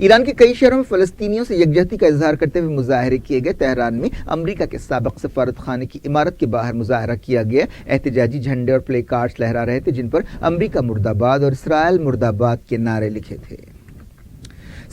ایران کے کئی شہروں میں فلسطینیوں سے یکجہتی کا اظہار کرتے ہوئے مظاہرے کیے گئے۔ تہران میں امریکہ کے سابق سفارت خانے کی عمارت کے باہر مظاہرہ کیا گیا۔ احتجاجی جھنڈے اور پلے کارڈز لہرا رہے تھے جن پر امریکہ مرد آباد اور اسرائیل مرد آباد کے نعرے لکھے تھے۔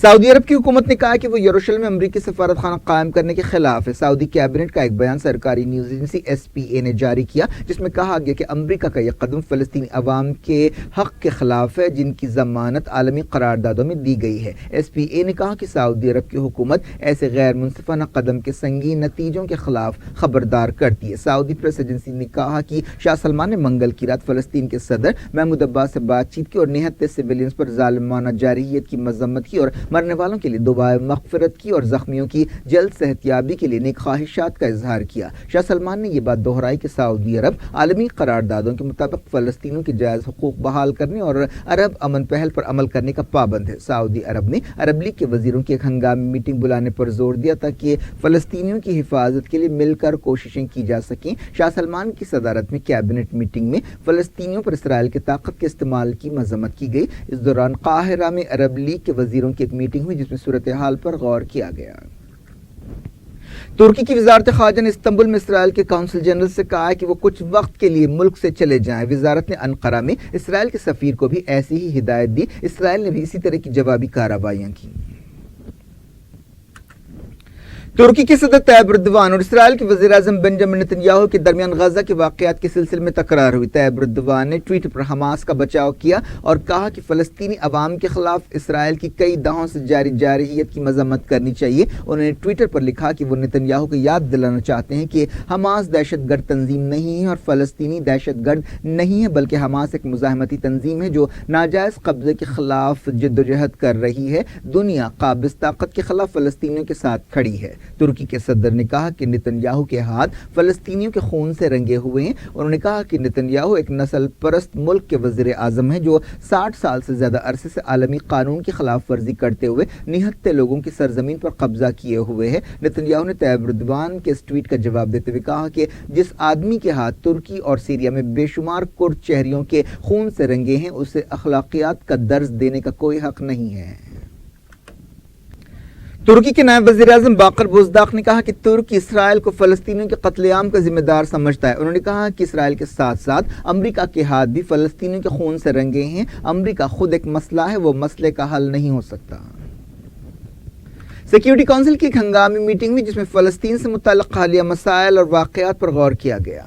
سعودی عرب کی حکومت نے کہا کہ وہ یروشلم میں امریکی سفارت خانہ قائم کرنے کے خلاف ہے۔ سعودی کیبنٹ کا ایک بیان سرکاری نیوز ایجنسی SPA نے جاری کیا جس میں کہا گیا کہ امریکہ کا یہ قدم فلسطینی عوام کے حق کے خلاف ہے جن کی ضمانت عالمی قراردادوں میں دی گئی ہے۔ SPA نے کہا کہ سعودی عرب کی حکومت ایسے غیر منصفانہ قدم کے سنگین نتیجوں کے خلاف خبردار کرتی ہے۔ سعودی پریس ایجنسی نے کہا کہ شاہ سلمان نے منگل کی رات فلسطین کے صدر محمود عباس سے بات چیت کی اور نہتے سویلینز پر ظالمانہ جارحیت کی مذمت کی اور مرنے والوں کے لیے دعائے مغفرت کی اور زخمیوں کی جلد صحتیابی کے لیے نیک خواہشات کا اظہار کیا۔ شاہ سلمان نے یہ بات دہرائی کہ سعودی عرب عالمی قراردادوں کے مطابق فلسطینیوں کے جائز حقوق بحال کرنے اور عرب امن پہل پر عمل کرنے کا پابند ہے۔ سعودی عرب نے عرب لیگ کے وزیروں کی ایک ہنگامی میٹنگ بلانے پر زور دیا تاکہ فلسطینیوں کی حفاظت کے لیے مل کر کوششیں کی جا سکیں۔ شاہ سلمان کی صدارت میں کیبنٹ میٹنگ میں فلسطینیوں پر اسرائیل کی طاقت کے استعمال کی مذمت کی گئی۔ اس دوران قاہرہ میں عرب لیگ کے وزیروں کی ایک میٹنگ ہوئی جس میں صورتحال پر غور کیا گیا۔ ترکی کی وزارت خارجہ نے استنبول میں اسرائیل کے قونصل جنرل سے کہا ہے کہ وہ کچھ وقت کے لیے ملک سے چلے جائیں۔ وزارت نے انقرہ میں اسرائیل کے سفیر کو بھی ایسی ہی ہدایت دی۔ اسرائیل نے بھی اسی طرح کی جوابی کارروائیاں کی۔ ترکی کے صدر طیب اردوان اور اسرائیل کے وزیر اعظم بنجامن نتن یاہو کے درمیان غزہ کے واقعات کے سلسلے میں تکرار ہوئی۔ طیب اردوان نے ٹویٹر پر حماس کا بچاؤ کیا اور کہا کہ فلسطینی عوام کے خلاف اسرائیل کی کئی دہوں سے جاری جارحیت کی مذمت کرنی چاہیے۔ انہوں نے ٹویٹر پر لکھا کہ وہ نتن یاہو کو یاد دلانا چاہتے ہیں کہ حماس دہشت گرد تنظیم نہیں ہے اور فلسطینی دہشت گرد نہیں ہے، بلکہ حماس ایک مزاحمتی تنظیم ہے جو ناجائز قبضے کے خلاف جدوجہد کر رہی ہے۔ دنیا قابض طاقت کے خلاف فلسطینیوں کے ساتھ کھڑی ہے۔ ترکی کے صدر نے کہا کہ نتن یاہو کے ہاتھ فلسطینیوں کے خون سے رنگے ہوئے ہیں۔ انہوں نے کہا کہ نتن یاہو ایک نسل پرست ملک کے وزیر اعظم ہیں جو 60 سال سے زیادہ عرصے سے عالمی قانون کی خلاف ورزی کرتے ہوئے نہتے لوگوں کی سرزمین پر قبضہ کیے ہوئے ہیں۔ نتن یاہو نے طیب اردوان کے اس ٹویٹ کا جواب دیتے ہوئے کہا کہ جس آدمی کے ہاتھ ترکی اور سیریا میں بے شمار کرد شہریوں کے خون سے رنگے ہیں اسے اخلاقیات کا درس دینے کا کوئی حق نہیں ہے۔ ترکی کے نائب وزیر اعظم باقر بوزداق نے کہا کہ ترکی اسرائیل کو فلسطینیوں کے قتل عام کا ذمہ دار سمجھتا ہے۔ انہوں نے کہا کہ اسرائیل کے ساتھ ساتھ امریکہ کے ہاتھ بھی فلسطینیوں کے خون سے رنگے ہیں۔ امریکہ خود ایک مسئلہ ہے، وہ مسئلے کا حل نہیں ہو سکتا۔ سیکیورٹی کونسل کی ایک ہنگامی میٹنگ ہوئی جس میں فلسطین سے متعلق حالیہ مسائل اور واقعات پر غور کیا گیا۔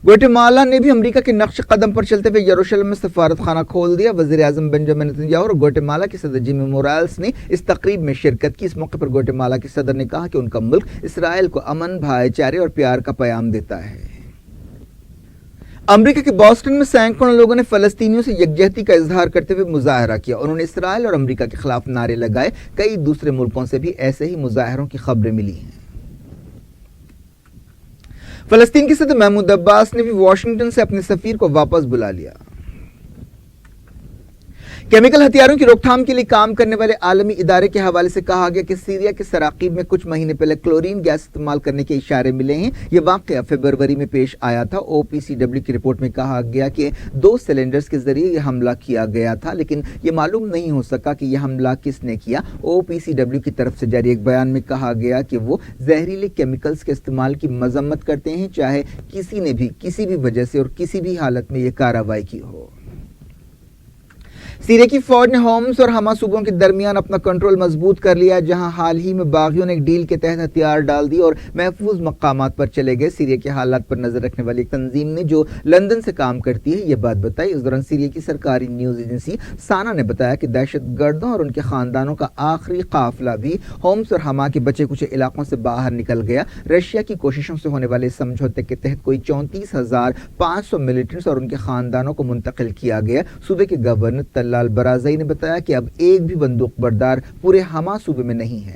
گواٹیمالا نے بھی امریکہ کے نقش قدم پر چلتے ہوئے یروشلم میں سفارت خانہ کھول دیا۔ وزیر اعظم بنجامن نتن یاہو اور گواٹیمالا کے صدر جیمی موریلس نے اس تقریب میں شرکت کی۔ اس موقع پر گواٹیمالا کے صدر نے کہا کہ ان کا ملک اسرائیل کو امن، بھائی چارے اور پیار کا پیغام دیتا ہے۔ امریکہ کے بوسٹن میں سینکڑوں لوگوں نے فلسطینیوں سے یکجہتی کا اظہار کرتے ہوئے مظاہرہ کیا۔ انہوں نے اسرائیل اور امریکہ کے خلاف نعرے لگائے۔ کئی دوسرے ملکوں سے بھی ایسے ہی مظاہروں کی خبریں ملی ہیں۔ فلسطین کے صدر محمود عباس نے بھی واشنگٹن سے اپنے سفیر کو واپس بلا لیا۔ کیمیکل ہتھیاروں کی روک تھام کے لیے کام کرنے والے عالمی ادارے کے حوالے سے کہا گیا کہ سیریا کے سراقیب میں کچھ مہینے پہلے کلورین گیس استعمال کرنے کے اشارے ملے ہیں۔ یہ واقعہ فروری میں پیش آیا تھا۔ OPCW کی رپورٹ میں کہا گیا کہ 2 سلنڈرز کے ذریعے یہ حملہ کیا گیا تھا، لیکن یہ معلوم نہیں ہو سکا کہ یہ حملہ کس نے کیا۔ OPCW کی طرف سے جاری ایک بیان میں کہا گیا کہ وہ زہریلے کیمیکلز کے استعمال کی مذمت کرتے ہیں، چاہے کسی نے بھی کسی بھی وجہ سے اور کسی بھی حالت میں یہ کارروائی کی ہو۔ سیریا کی فوج نے ہومس اور حما صوبوں کے درمیان اپنا کنٹرول مضبوط کر لیا، جہاں حال ہی میں باغیوں نے ایک ڈیل کے تحت ہتھیار ڈال دی اور محفوظ مقامات پر چلے گئے۔ سیریا کے حالات پر نظر رکھنے والی ایک تنظیم نے جو لندن سے کام کرتی ہے یہ بات بتائی۔ اس دوران سیریا کی سرکاری نیوز ایجنسی سانا نے بتایا کہ دہشت گردوں اور ان کے خاندانوں کا آخری قافلہ بھی ہومس اور حما کے بچے کچھ علاقوں سے باہر نکل گیا۔ رشیا کی کوششوں سے ہونے والے سمجھوتے کے تحت کوئی 34,500 ملٹنٹس اور ان کے خاندانوں کو منتقل کیا گیا۔ صوبے کے گورنر طلال برازئی نے بتایا کہ اب ایک بھی بندوق بردار پورے حما صوبے میں نہیں ہے۔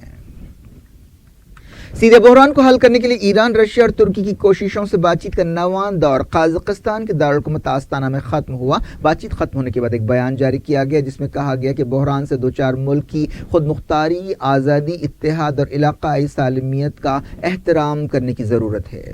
سیریا بحران کو حل کرنے کے لیے ایران، رشیا اور ترکی کی کوششوں سے بات چیت کا نواں دور قازقستان کے دارالحکومت آستانہ میں ختم ہوا۔ بات چیت ختم ہونے کے بعد ایک بیان جاری کیا گیا جس میں کہا گیا کہ بحران سے دوچار ملک کی خود مختاری، آزادی، اتحاد اور علاقائی سالمیت کا احترام کرنے کی ضرورت ہے۔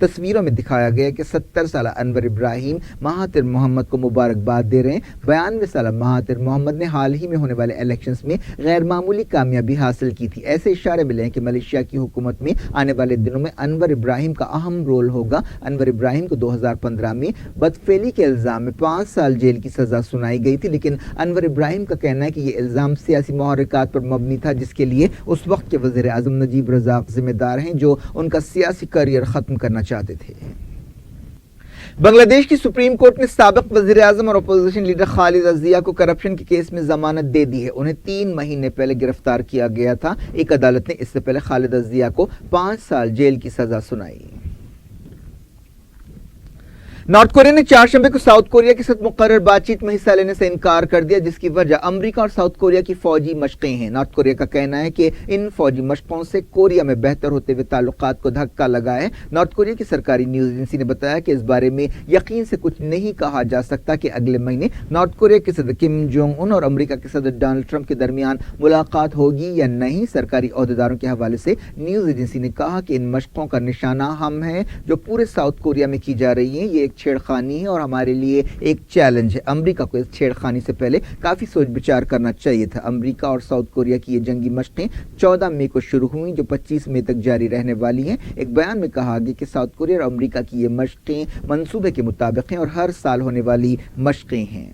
تصویروں میں دکھایا گیا کہ 70 سالہ انور ابراہیم مہاتیر محمد کو مبارکباد دے رہے ہیں۔ 92 سالہ مہاتیر محمد نے حال ہی میں ہونے والے الیکشنز میں غیر معمولی کامیابی حاصل کی تھی۔ ایسے اشارے ملے ہیں کہ ملیشیا کی حکومت میں آنے والے دنوں میں انور ابراہیم کا اہم رول ہوگا۔ انور ابراہیم کو 2015 میں بدفعلی کے الزام میں 5 سال جیل کی سزا سنائی گئی تھی، لیکن انور ابراہیم کا کہنا ہے کہ یہ الزام سیاسی محرکات پر مبنی تھا، جس کے لیے اس وقت کے وزیر اعظم نجیب رزاق ذمہ دار ہیں، جو ان کا سیاسی کیریئر ختم کرنا چاہتے تھے۔ بنگلہ دیش کی سپریم کورٹ نے سابق وزیر اعظم اور اپوزیشن لیڈر خالدہ ضیاء کو کرپشن کے کیس میں ضمانت دے دی ہے۔ انہیں 3 مہینے پہلے گرفتار کیا گیا تھا۔ ایک عدالت نے اس سے پہلے خالدہ ضیاء کو 5 سال جیل کی سزا سنائی۔ نارتھ کوریا نے 4 شنبے کو ساؤتھ کوریا کے ساتھ مقرر بات چیت میں حصہ لینے سے انکار کر دیا، جس کی وجہ امریکہ اور ساؤتھ کوریا کی فوجی مشقیں ہیں۔ نارتھ کوریا کا کہنا ہے کہ ان فوجی مشقوں سے کوریا میں بہتر ہوتے ہوئے تعلقات کو دھکا لگا ہے۔ نارتھ کوریا کی سرکاری نیوز ایجنسی نے بتایا کہ اس بارے میں یقین سے کچھ نہیں کہا جا سکتا کہ اگلے مہینے نارتھ کوریا کے صدر کم جونگ ان اور امریکہ کے صدر ڈونلڈ ٹرمپ کے درمیان ملاقات ہوگی یا نہیں۔ سرکاری عہدیداروں کے حوالے سے نیوز ایجنسی نے کہا کہ ان مشقوں کا نشانہ ہم ہے جو پورے ساؤتھ کوریا میں کی جا رہی ہیں۔ یہ ایک چھیڑ خانی ہے اور ہمارے لیے ایک چیلنج ہے۔ امریکہ کو اس چھیڑ خانی سے پہلے کافی سوچ بچار کرنا چاہیے تھا۔ امریکہ اور ساؤتھ کوریا کی یہ جنگی مشقیں 14 مئی کو شروع ہوئیں، جو 25 مئی تک جاری رہنے والی ہیں۔ ایک بیان میں کہا گیا کہ ساؤتھ کوریا اور امریکہ کی یہ مشقیں منصوبے کے مطابق ہیں اور ہر سال ہونے والی مشقیں ہیں۔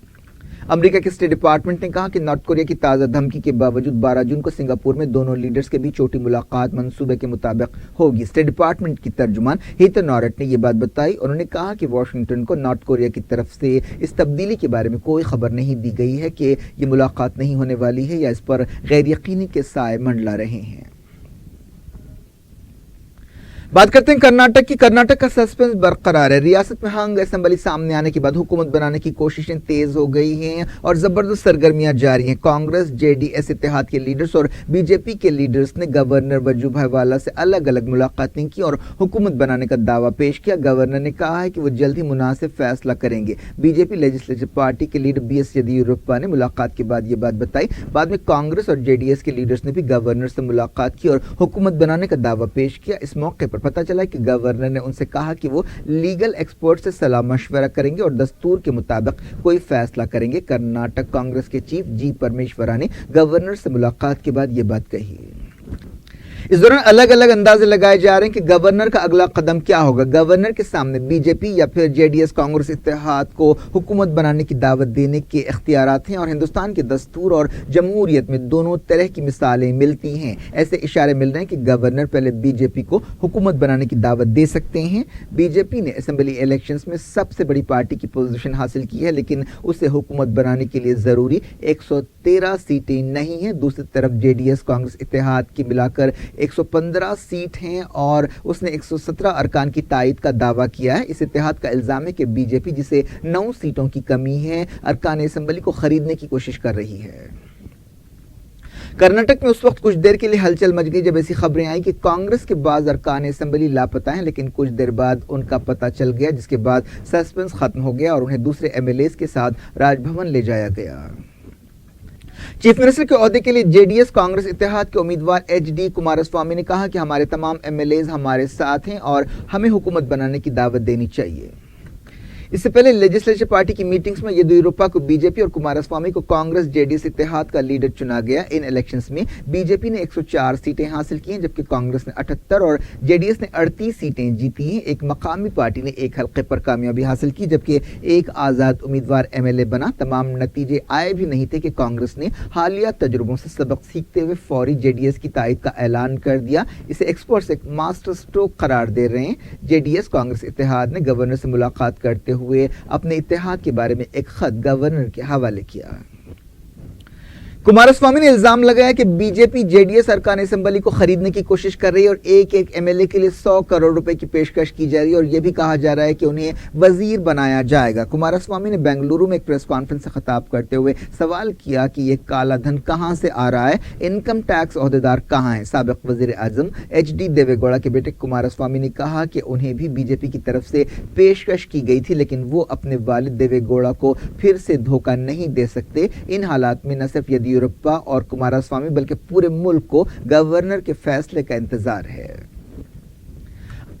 امریکہ کے اسٹیٹ ڈپارٹمنٹ نے کہا کہ نارتھ کوریا کی تازہ دھمکی کے باوجود 12 جون کو سنگاپور میں دونوں لیڈرز کے بیچ چھوٹی ملاقات منصوبے کے مطابق ہوگی۔ اسٹیٹ ڈپارٹمنٹ کی ترجمان ہیتھر نارٹ نے یہ بات بتائی۔ انہوں نے کہا کہ واشنگٹن کو نارتھ کوریا کی طرف سے اس تبدیلی کے بارے میں کوئی خبر نہیں دی گئی ہے کہ یہ ملاقات نہیں ہونے والی ہے یا اس پر غیر یقینی کے سائے منڈلا رہے ہیں۔ بات کرتے ہیں کرناٹک کی۔ کرناٹک کا سسپنس برقرار ہے۔ ریاست میں ہنگ اسمبلی سامنے آنے کے بعد حکومت بنانے کی کوششیں تیز ہو گئی ہیں اور زبردست سرگرمیاں جاری ہیں۔ کانگریس، جے ڈی ایس اتحاد کے لیڈرز اور بی جے پی کے لیڈرز نے گورنر وجو بھائی والا سے الگ الگ ملاقاتیں کی اور حکومت بنانے کا دعویٰ پیش کیا۔ گورنر نے کہا ہے کہ وہ جلد ہی مناسب فیصلہ کریں گے۔ بی جے پی لیجسلیٹو پارٹی کے لیڈر بی ایس یدیورپا نے ملاقات کے بعد یہ بات بتائی۔ بعد میں کانگریس اور جے ڈی ایس کے لیڈرز نے بھی گورنر سے ملاقات کی اور حکومت بنانے کا دعویٰ پیش کیا۔ اس موقع پر پتہ چلا کہ گورنر نے ان سے کہا کہ وہ لیگل ایکسپرٹ سے صلاح مشورہ کریں گے اور دستور کے مطابق کوئی فیصلہ کریں گے۔ کرناٹک کانگریس کے چیف جی پرمیشورا نے گورنر سے ملاقات کے بعد یہ بات کہی۔ اس دوران الگ الگ اندازے لگائے جا رہے ہیں کہ گورنر کا اگلا قدم کیا ہوگا۔ گورنر کے سامنے بی جے پی یا پھر جے ڈی ایس کانگریس اتحاد کو حکومت بنانے کی دعوت دینے کے اختیارات ہیں اور ہندوستان کے دستور اور جمہوریت میں دونوں طرح کی مثالیں ملتی ہیں۔ ایسے اشارے مل رہے ہیں کہ گورنر پہلے بی جے پی کو حکومت بنانے کی دعوت دے سکتے ہیں۔ بی جے پی نے اسمبلی الیکشنز میں سب سے بڑی پارٹی کی پوزیشن حاصل کی ہے، لیکن اسے حکومت بنانے کے لیے ضروری 113 سیٹیں نہیں ہیں۔ دوسری طرف جے ڈی ایس کانگریس اتحاد کی ملا کر 115 سیٹ ہیں اور اس نے 117 ارکان کی تائید کا دعویٰ کیا ہے۔ اس اتحاد کا الزام ہے کہ بی جے پی، جسے 9 سیٹوں کی کمی ہے، ارکان اسمبلی کو خریدنے کی کوشش کر رہی ہے۔ کرناٹک میں اس وقت کچھ دیر کے لیے ہلچل مچ گئی جب ایسی خبریں آئیں کہ کانگریس کے بعض ارکان اسمبلی لاپتہ ہیں، لیکن کچھ دیر بعد ان کا پتہ چل گیا، جس کے بعد سسپنس ختم ہو گیا اور انہیں دوسرے ایم ایل ایز کے ساتھ راج بھون لے جایا گیا۔ چیف منسٹر کے عہدے کے لیے جے ڈی ایس کانگریس اتحاد کے امیدوار ایچ ڈی کماراسوامی نے کہا کہ ہمارے تمام ایم ایل ایز ہمارے ساتھ ہیں اور ہمیں حکومت بنانے کی دعوت دینی چاہیے۔ اس سے پہلے لیجسلیچر پارٹی کی میٹنگز میں یدیورپا کو بی جے پی اور کماراسوامی کو کانگریس جے ڈی ایس اتحاد کا لیڈر چنا گیا۔ ان الیکشنز میں بی جے پی نے 104 سیٹیں حاصل کی ہیں، جبکہ کانگریس نے 78 اور جے ڈی ایس نے 38 سیٹیں جیتی ہیں۔ ایک مقامی پارٹی نے ایک حلقے پر کامیابی حاصل کی، جبکہ ایک آزاد امیدوار ایم ایل اے بنا۔ تمام نتیجے آئے بھی نہیں تھے کہ کانگریس نے حالیہ تجربوں سے سبق سیکھتے ہوئے فوری جے ڈی ایس کی تائید کا اعلان کر دیا۔ اسے ایکسپرٹس ایک ماسٹر اسٹروک قرار دے رہے ہیں۔ جے ڈی ایس کانگریس اتحاد نے گورنر سے ملاقات کرتے ہوئے اپنے اتحاد کے بارے میں ایک خط گورنر کے حوالے کیا۔ کماراسوامی نے الزام لگایا کہ بی جے پی جے ڈی ایس ارکان اسمبلی کو خریدنے کی کوشش کر رہی ہے اور ایک ایک ایم ایل اے کے لیے 100 کروڑ روپے کی پیشکش کی جا رہی ہے اور یہ بھی کہا جا رہا ہے کہ انہیں وزیر بنایا جائے گا۔ کماراسوامی نے بنگلورو میں ایک پریس کانفرنس سے خطاب کرتے ہوئے سوال کیا کہ یہ کالا دھن کہاں سے آ رہا ہے، انکم ٹیکس عہدیدار کہاں ہیں۔ سابق وزیر اعظم ایچ ڈی دیوے گوڑا کے بیٹے کماراسوامی نے کہا کہ انہیں بھی بی جے پی کی طرف سے پیشکش کی گئی تھی، لیکن وہ اپنے والد دیوے گوڑا کو پھر سے دھوکہ نہیں دے سکتے۔ ان حالات میں نہ صرف یدیورپا اور کماراسوامی بلکہ پورے ملک کو گورنر کے فیصلے کا انتظار ہے۔